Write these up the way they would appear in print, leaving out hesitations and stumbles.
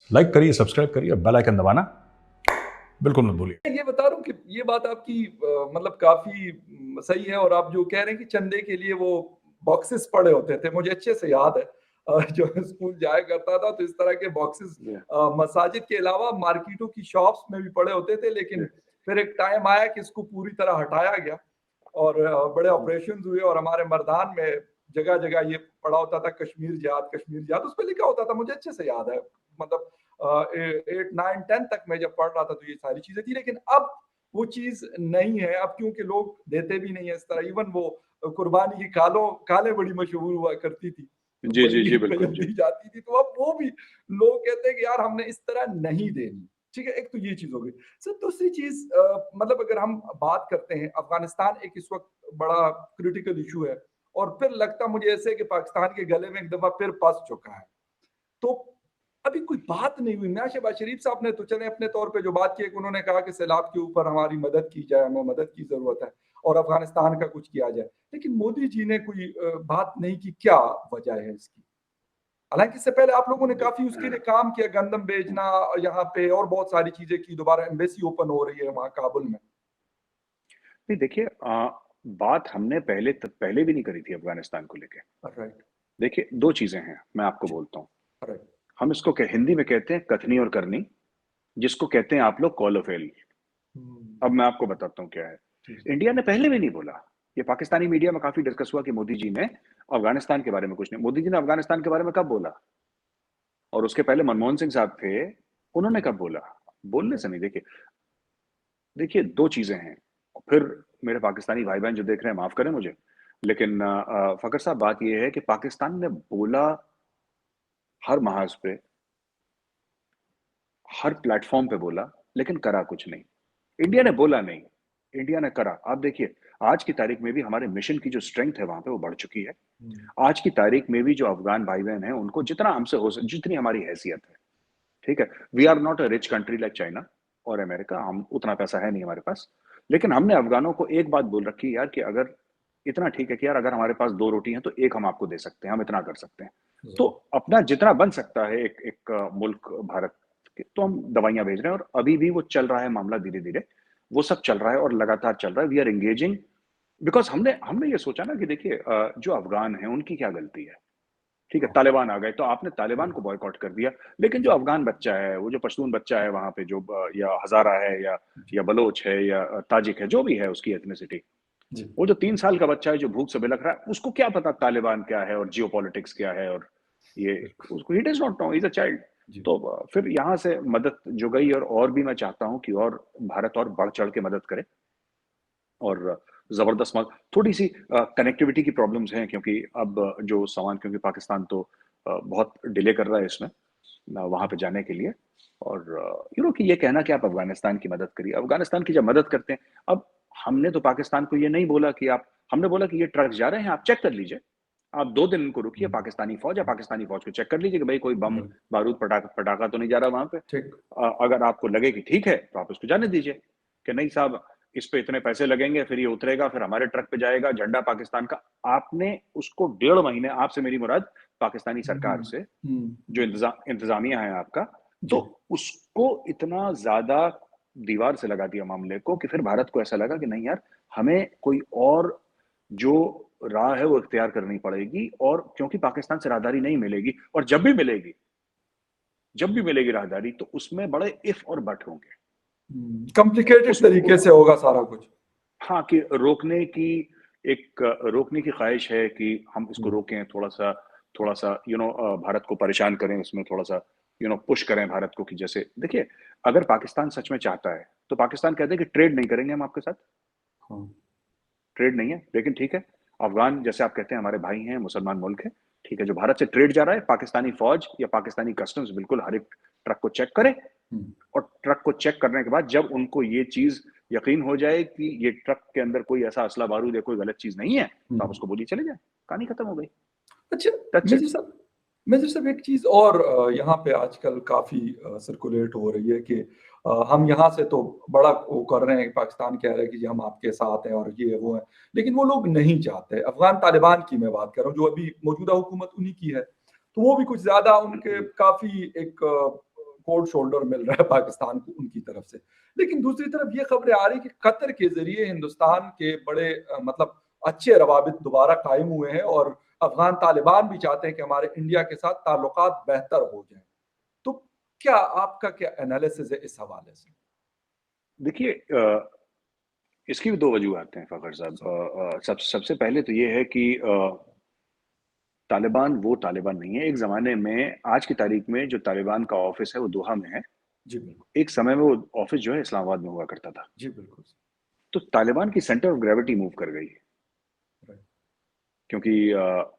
Like करिए, subscribe करिए और बेल आइकन दबाना बिल्कुल मत भूलिए। ये बता रहा हूँ कि ये बात आपकी मतलब काफ़ी सही है और आप जो कह रहे हैं कि चंदे के लिए वो बॉक्सेस पड़े होते थे, मुझे अच्छे से याद है। जो स्कूल जाया करता था तो इस तरह के बॉक्सेस Yeah, मसाजिद के अलावा मार्केटों की शॉप्स में भी पड़े होते थे, लेकिन yeah. फिर एक टाइम आया कि इसको पूरी तरह हटाया गया और बड़े ऑपरेशंस हुए और हमारे मर्दान में जगह-जगह ये पड़ा होता था कश्मीर जिहाद उस पे लिखा होता था, मुझे अच्छे से याद है। मतलब 8, 9, 10 तक मैं जब पढ़ रहा था तो ये सारी चीज़ें थी, लेकिन अब वो चीज़ नहीं है, अब क्योंकि लोग देते भी नहीं है इस तरह। इवन वो कुर्बानी की कालें बड़ी मशहूर हुआ करती थी, जी, बड़ी जी, जी, ईद पे बिल्कुल जब जी। दी जाती थी, तो अब वो भी लोग कहते हैं कि यार हमने इस तरह नहीं देनी। ठीक है, एक तो ये चीज़ हो गई। सर दूसरी चीज़ मतलब अगर हम बात करते हैं, अफ़गानिस्तान एक इस वक़्त बड़ा क्रिटिकल इश्यू है और फिर लगता मुझे ऐसे है कि पाकिस्तान के गले में एक दफ़ा फिर फँस चुका है। तो अभी कोई बात नहीं हुई। मियां शहबाज शरीफ साहब ने तो चले अपने तौर पे जो बात की है कि उन्होंने कहा कि सैलाब के ऊपर हमारी मदद की जाए, हमें मदद की ज़रूरत है और अफ़गानिस्तान का कुछ किया जाए। लेकिन मोदी जी ने कोई बात नहीं की, क्या वजह है इसकी? हालाँकि इससे पहले आप लोगों ने दे काफ़ी उसके लिए काम किया, गंदम भेजना यहाँ पे और बहुत सारी चीज़ें की, दोबारा एम्बेसी ओपन हो रही है वहाँ काबुल में। नहीं देखिए बात हमने पहले भी नहीं करी थी अफ़गानिस्तान को लेके। राइट, देखिए 2 चीज़ें हैं, मैं आपको जी, बोलता हूँ। राइट। हम इसको हिंदी में कहते हैं कथनी और करनी, जिसको कहते हैं आप लोग कॉल ऑफ फेल। अब हुँ, मैं आपको बताता हूँ क्या है। जी, जी। इंडिया ने पहले भी नहीं बोला। ये पाकिस्तानी मीडिया में काफ़ी डिस्कस हुआ कि मोदी जी ने अफ़गानिस्तान के बारे में कुछ नहीं मोदी जी ने अफ़गानिस्तान के बारे में कब बोला? और उसके पहले मनमोहन सिंह साहब थे, उन्होंने जी, कब बोला? बोलने से राइट। नहीं देखिए 2 चीज़ें हैं। फिर मेरे पाकिस्तानी भाई-बहन जो देख रहे हैं माफ़ करें मुझे। लेकिन फ़खर साहब बात ये है कि पाकिस्तान ने बोला हर महाज़ पे, हर प्लेटफ़ॉर्म पे बोला, लेकिन करा कुछ नहीं। इंडिया ने हुँ, बोला नहीं, इंडिया ने करा। आप देखिए, आज की तारीख में भी हमारे मिशन की जो स्ट्रेंथ है वहाँ पे वो बढ़ चुकी है। हुँ, आज की तारीख में भी जो अफ़गान भाई-बहन हैं, उनको जितना हमसे हो स जितनी हमारी हैसियत है, ठीक है? We are not a rich country like China और अमेरिका, हम उतना पैसा है नहीं हमारे पास। लेकिन हमने अफ़गानों को एक बात बोल रखी है यार कि अगर इतना ठीक है कि यार अगर हमारे पास 2 रोटी हैं, तो 1 हम आपको दे सकते हैं, हम इतना कर सकते हैं। तो ज़रूर। अपना जितना बन सकता है एक एक मुल्क भारत के, तो हम दवाइयाँ भेज रहे हैं और अभी भी वो चल रहा है मामला धीरे-धीरे। वो सब चल रहा है और लगातार चल रहा है। वी आर एंगेजिंग बिकॉज़ हमने हमने ये सोचा ना कि देखिए जो अफ़गान हैं, उनकी क्या गलती है? ठीक है, हाँ, तालिबान आ गए, तो आपने तालिबान को बॉयकॉट कर दिया। लेकिन जो जी, अफ़गान बच्चा है, वो जो पश्तून बच्चा है वहाँ पे जो या हज़ारा है जी, या बलोच है या ताजिक है, जो भी है उसकी एथनिसिटी। जी, वो जो 3 साल का बच्चा है जो भूख से बिलख रहा है, उसको क्या पता तालिबान क्या है और जियोपॉलिटिक्स क्या है और ये बिल्कुल, उसको he does not know, he is a child. जी, तो फिर यहाँ से मदद जो गई और भी मैं चाहता हूँ कि और भारत और बढ़-चढ़ के मदद करे और ज़बरदस्त मद थोड़ी-सी कनेक्टिविटी की प्रॉब्लम्स हैं क्योंकि अब जो सामान क्योंकि पाकिस्तान तो बहुत डिले कर रहा है इसमें वहाँ जी, पे जाने के लिए और कि ये कहना कि आप अफ़गानिस्तान की मदद करिए, अफ़गानिस्तान की जब मदद करते हैं अब हमने तो पाकिस्तान को ये नहीं बोला कि आप हमने बोला कि ये ट्रक्स जा रहे हैं, आप चेक कर लीजिए। आप 2 दिन इनको रुकिए, हुँ, पाकिस्तानी फ़ौज को चेक कर लीजिए कि भई कोई बम, राइट, बारूद, पटाखा तो नहीं जा रहा वहाँ पे। ठीक, अगर आपको लगे कि ठीक है, तो आप इसको जाने दीजिए, कि नहीं साहब इस पे इतने पैसे लगेंगे, फिर ये उतरेगा, फिर हमारे ट्रक पे जाएगा, झंडा पाकिस्तान का। आपने उसको 1.5 महीने आपसे मेरी मुराद पाकिस्तानी सरकार हुँ, से, हुँ, जो इंतज़ामिया है आपका, तो जी, उसको इतना ज़्यादा दीवार से लगा दिया मामले को कि फिर भारत को ऐसा लगा कि नहीं यार, हमें कोई और जो राह है वो इख्तियार करनी पड़ेगी और क्योंकि पाकिस्तान से राहदारी नहीं मिलेगी और जब भी मिलेगी राहदारी तो उसमें बड़े इफ और बट होंगे। कॉम्प्लिकेटेड उसको तरीके से होगा सारा कुछ। हाँ, कि रोकने की ख़्वाहिश है कि हम इसको हुँ, रोकें, थोड़ा-सा भारत को परेशान करें, उसमें थोड़ा-सा पुश करें भारत को कि जैसे देखिए, अगर पाकिस्तान सच में चाहता है, तो पाकिस्तान कहते हैं कि ट्रेड नहीं करेंगे हम आपके साथ, हाँ, ट्रेड नहीं है, लेकिन ठीक है, अफ़गान जैसे आप कहते हैं हमारे भाई हैं, मुसलमान मुल्क है, ठीक है, जो भारत से ट्रेड जा रहा है, पाकिस्तानी फ़ौज या पाकिस्तानी कस्टम्स बिल्कुल हर एक ट्रक को चेक करे हुँ, और ट्रक को चेक करने के बाद जब उनको ये चीज़ यकीन हो जाए कि ये ट्रक के अंदर कोई ऐसा असला-बारूद या कोई गलत चीज़ नहीं है, हुँ, तो आप उसको बोलिए चले जाएँ, कहानी खत्म हो गई। अच्छा, दैट्स इट। मेजर साहब एक चीज़ और यहाँ पे आजकल काफ़ी सर्कुलेट हो रही है कि हम यहाँ से तो बड़ा वो कर रहे हैं, पाकिस्तान कह रहा है कि जी हम आपके साथ हैं और ये वो है, लेकिन वो लोग नहीं चाहते। अफ़गान तालिबान की मैं बात कर रहा हूँ, जो अभी मौजूदा हुकूमत उन्हीं की है। तो वो भी कुछ ज़्यादा उनके काफ़ी एक कोल्ड शोल्डर मिल रहा है पाकिस्तान को उनकी तरफ से। लेकिन दूसरी तरफ ये खबरें आ रही कि कतर के जरिए हिंदुस्तान के बड़े मतलब अच्छे रवाबित दोबारा कायम हुए हैं और अफगान तालिबान भी चाहते हैं कि हमारे इंडिया के साथ ताल्लुकात बेहतर हो जाएं। तो क्या आपका क्या एनालिसिस है इस हवाले से? देखिए, इसकी भी दो वजूहत हैं फखर साहब। सबसे पहले तो ये है कि तालिबान वो तालिबान नहीं है। एक ज़माने में, आज की तारीख में, जो तालिबान का ऑफिस है वो दोहा में है। जी बिल्कुल। एक समय में वो ऑफिस जो है इस्लामाबाद में हुआ करता था। जी बिल्कुल। तो तालिबान की सेंटर ऑफ ग्रेविटी मूव कर गई, राइट। क्योंकि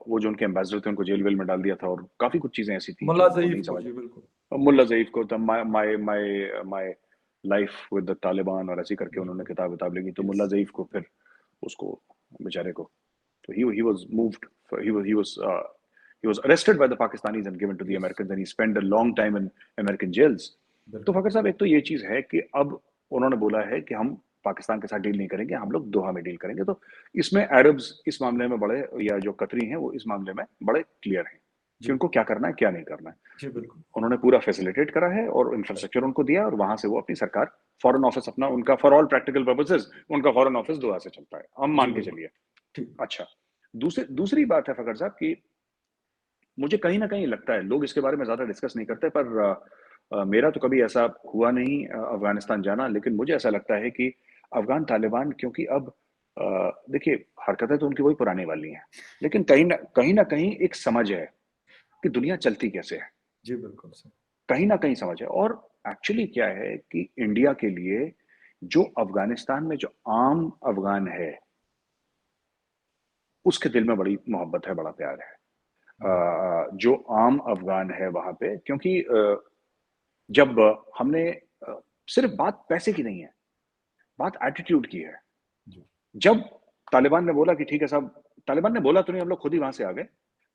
वो जो उनके एम्बेसडर थे उनको जेल वेल में डाल दिया था, और काफ़ी कुछ चीज़ें ऐसी थी जो मुल्ला उनको नहीं ज़ईफ को, समझ। जी बिल्कुल। मुल्ला ज़ईफ को तो my life with the Taliban और ऐसी करके उन्होंने बिल्कुल। किताब विताब लिखी। तो यस। मुल्ला ज़ईफ को फिर उसको बेचारे को, तो he was moved, he was arrested by the Pakistanis and given to the yes. Americans, and he spent a long time in American jails. तो बिल्कुल। फकर साहब, एक तो ये चीज है कि अब उन्होंने बोला है कि हम पाकिस्तान के साथ डील नहीं करेंगे, हम लोग दोहा में डील करेंगे। तो इसमें अरब्स इस मामले में बड़े, या जो कतरी हैं वो इस मामले में बड़े क्लियर हैं कि जी। उनको क्या करना है क्या नहीं करना है। जी बिल्कुल। उन्होंने पूरा फैसिलिटेट करा है और इंफ्रास्ट्रक्चर उनको दिया, और वहां से वो अपनी सरकार, फॉरेन ऑफिस अपना, उनका फॉर ऑल प्रैक्टिकल पर्पसेस उनका फॉरेन ऑफिस दोहा से चलता है, हम जी मान के बिल्कुल। चलिए। ठीक। अच्छा, दूसरी बात है फकर साहब कि मुझे कहीं ना कहीं लगता है, लोग इसके बारे में ज्यादा डिस्कस नहीं करते, पर मेरा तो कभी ऐसा हुआ नहीं अफगानिस्तान जाना, लेकिन मुझे ऐसा लगता है कि अफगान तालिबान, क्योंकि अब देखिए, हरकतें तो उनकी वही पुरानी वाली हैं, लेकिन कहीं ना कहीं एक समझ है कि दुनिया चलती कैसे है। जी बिल्कुल सर। कहीं ना कहीं समझ है। और एक्चुअली क्या है कि इंडिया के लिए जो अफगानिस्तान में जो आम अफगान है, उसके दिल में बड़ी मोहब्बत है, बड़ा प्यार है। जो आम अफगान है वहां पे, क्योंकि जब हमने, सिर्फ बात पैसे की नहीं है, बात एटीट्यूड की है। जी। जब तालिबान ने बोला कि ठीक है साहब, तालिबान ने बोला तो नहीं, हम लोग खुद ही वहां से आ गए,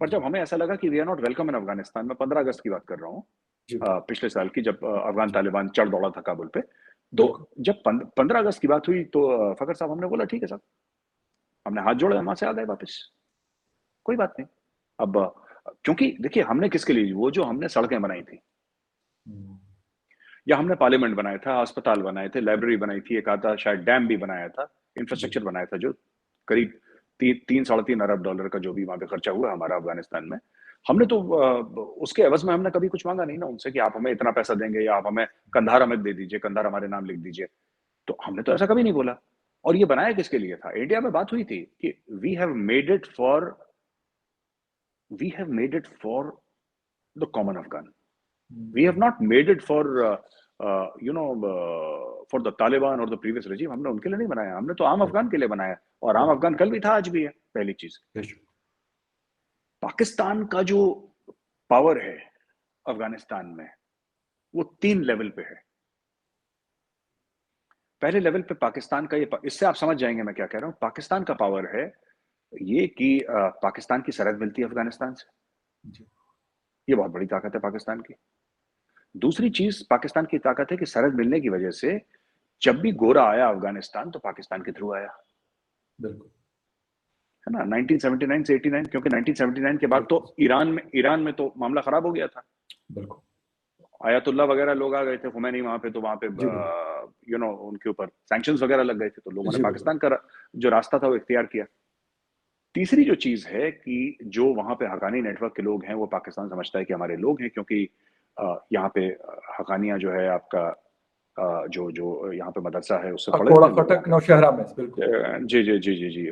पर जी। जब हमें ऐसा लगा कि we are not welcome in Afghanistan, में 15 अगस्त की बात कर रहा हूँ, जी बिल्कुल। पिछले साल की, जब अफगान जी तालिबान चढ़ दौड़ा था काबुल पे, तो बिल्कुल। जब 15 अगस्त की बात हुई तो फकर साहब, हमने बोला ठीक है साहब, हमने हाथ जोड़े, वहां से आ गए वापस, कोई बात नहीं। अब क्योंकि देखिए, हमने किसके लिए, वो जो हमने सड़कें बनाई थी, हम्म। या हमने पार्लियामेंट बनाया था, अस्पताल बनाए थे, लाइब्रेरी बनाई थी, एक आधा शायद डैम भी बनाया था, जी। इंफ्रास्ट्रक्चर बनाया था, जो करीब 3-3.5 अरब डॉलर का जो भी वहां पे खर्चा हुआ हमारा अफगानिस्तान में, हमने तो उसके एवज में हमने कभी कुछ मांगा नहीं ना उनसे कि आप हमें इतना पैसा देंगे, या आप हमें कंधार हमें दे दीजिए, कंधार हमारे नाम लिख दीजिए। तो हमने तो ऐसा कभी नहीं बोला। और ये बनाया किसके लिए था? इंडिया में बात हुई थी कि we have made it for the common Afghan. We have not made it for for the Taliban or the previous regime. हमने उनके लिए नहीं बनाया, हमने तो आम अफगान के लिए बनाया, और आम बिल्कुल। अफगान कल भी था, आज भी है। पहली चीज, बेशक। पाकिस्तान का जो पावर है अफगानिस्तान में, वो 3 लेवल पे है। पहले लेवल पे पाकिस्तान का ये, इससे आप समझ जाएंगे मैं क्या कह रहा हूँ। पाकिस्तान का पावर है ये कि पाकिस्तान की सरहद मिलती है अफगानिस्तान से, जी। ये बहुत बड़ी ताकत है पाकिस्तान की। दूसरी चीज पाकिस्तान की ताकत है कि सरहद मिलने की वजह से जब भी गोरा आया अफगानिस्तान, तो पाकिस्तान के थ्रू आया, बिल्कुल। है ना। 1979 से 89, क्योंकि 1979 के बाद तो बिल्कुल। ईरान में तो मामला खराब हो गया था। बिल्कुल। आयतुल्ला वगैरह लोग आ गए थे, खुमैनी वहां पे, तो वहां पे जी बिल्कुल। उनके ऊपर सैंक्शंस वगैरह लग गए थे, तो लोगों ने जी बिल्कुल। पाकिस्तान का जो रास्ता था वो इख्तियार किया। तीसरी जो चीज है कि जो वहां पे हकानी नेटवर्क के लोग हैं, वो पाकिस्तान समझता है कि हमारे लोग हैं, क्योंकि यहाँ पे हकानिया जो है आपका, जो जो यहाँ पे मदरसा है, उससे पढ़े अकोड़ा हुए हैं लोग वहाँ खटक पे। नौशहरा में, बिल्कुल। जी जी जी जी जी।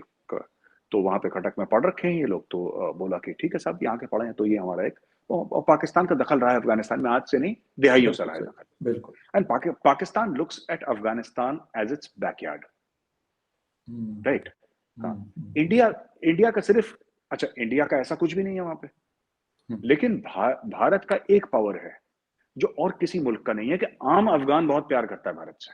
तो वहां पे खटक में पढ़ रखे हैं ये लोग, तो बोला कि ठीक है साहब, यहाँ के पढ़े हैं, तो ये हमारा एक, और पाकिस्तान का दखल रहा है अफगानिस्तान में, आज से नहीं, दिहाइयों से बिल्कुल रहा है सही। दखल। बिल्कुल। And Pakistan looks at Afghanistan as its backyard, hmm. Right. हाँ, हम्म। इंडिया इंडिया का सिर्फ, अच्छा, इंडिया का ऐसा कुछ भी नहीं है वहां पे, हम्म। लेकिन भारत का एक पावर है जो और किसी मुल्क का नहीं है, कि आम अफगान बहुत प्यार करता है भारत से।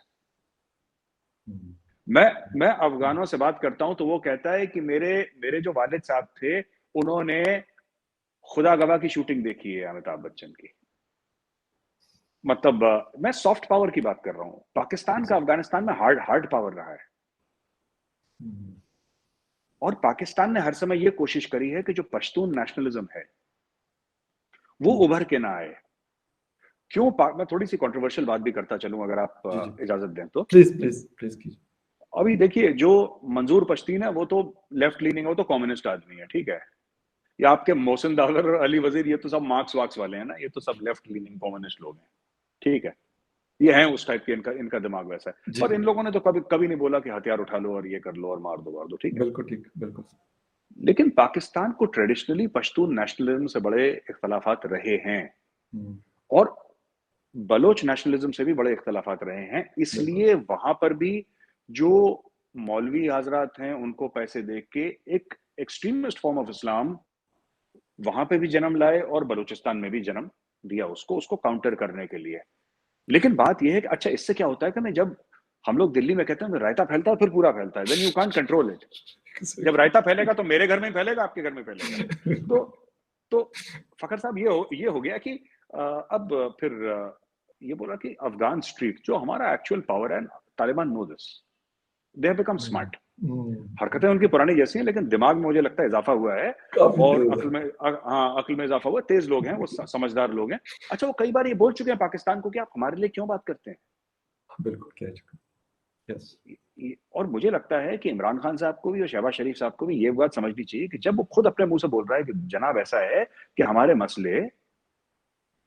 हम्म। मैं अफगानों से बात करता हूं तो वो कहता है कि मेरे मेरे जो वालिद साहब थे, उन्होंने खुदा गवाह की शूटिंग देखी है अमिताभ बच्चन की। मतलब मैं सॉफ्ट पावर की बात कर रहा हूं। पाकिस्तान का अफगानिस्तान में हार्ड हार्ड पावर रहा है, हम्म। और पाकिस्तान ने हर समय ये कोशिश करी है कि जो पश्तून नेशनलिज्म है वो हम्म। उभर के ना आए। मैं थोड़ी सी कंट्रोवर्शियल बात भी करता चलूं अगर आप जी, जी। इजाजत दें तो। प्लीज प्लीज प्लीज कीजिए। अभी देखिए, जो मंजूर पश्तीन है वो तो लेफ्ट लीनिंग है, वो तो कम्युनिस्ट आदमी है, ठीक है। ये आपके मोहसिन दागर, अली वजीर, ये तो सब मार्क्स वार्क्स वाले हैं ना, ये तो सब लेफ्ट लीनिंग कम्युनिस्ट लोग हैं, ठीक है। ये हैं उस टाइप के, इनका दिमाग वैसा है। जी और इन लोगों ने तो कभी कभी नहीं बोला कि हथियार उठा लो और ये कर लो और मार दो, ठीक है। बिल्कुल ठीक, बिल्कुल। लेकिन पाकिस्तान को ट्रेडिशनली पश्तून नेशनलिज्म से बड़े इख्तलाफात रहे हैं, हम्म, और बलोच नेशनलिज्म से भी बड़े इख्तलाफात रहे हैं। इसलिए वहां पर भी जो मौलवी हजरात हैं उनको पैसे दे के एक एक्सट्रीमिस्ट फॉर्म ऑफ इस्लाम वहां पे भी जन्म लाए और बलूचिस्तान में भी जन्म दिया उसको काउंटर करने के लिए। लेकिन बात यह है कि अच्छा, इससे क्या होता है कि जब हम लोग दिल्ली में कहते हैं रायता फैलता है फिर पूरा फैलता है, then you can't control it. जब रायता फैलेगा तो मेरे घर में फैलेगा, आपके घर में फैलेगा। तो फखर साहब, ये हो गया कि अब फिर ये बोला कि अफगान स्ट्रीट जो हमारा एक्चुअल पावर है, Taliban know this, they have become smart. हरकतें उनकी पुरानी जैसी हैं, लेकिन दिमाग में मुझे लगता है इजाफा हुआ है, काफी और तेज अक्ल है। में अक्ल में इजाफा हुआ। तेज लोग हैं वो, समझदार लोग हैं। अच्छा, वो कई बार ये बोल चुके हैं पाकिस्तान को कि आप हमारे लिए क्यों बात करते हैं। बिल्कुल कह चुका। यस। और मुझे लगता है कि इमरान खान साहब को भी और शहबाज शरीफ साहब को भी ये बात समझनी चाहिए कि जब वो खुद अपने मुंह से बोल रहा है कि जनाब ऐसा है कि हमारे मसले,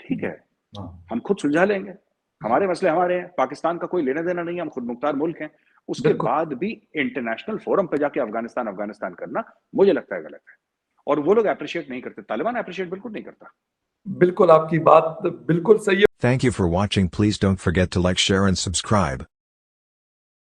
ठीक है, हाँ, हम खुद सुलझा लेंगे, हमारे मसले हमारे हैं, पाकिस्तान का कोई लेना देना नहीं है, हम खुद मुख्तार मुल्क हैं, उसके बिल्कुल बाद भी इंटरनेशनल फोरम पे जाके अफगानिस्तान करना मुझे लगता है गलत है। और वो लोग अप्रिशिएट नहीं करते, तालिबान अप्रिशिएट बिल्कुल नहीं करता। बिल्कुल आपकी बात बिल्कुल सही है। Thank you for watching. Please don't forget to like, share and subscribe.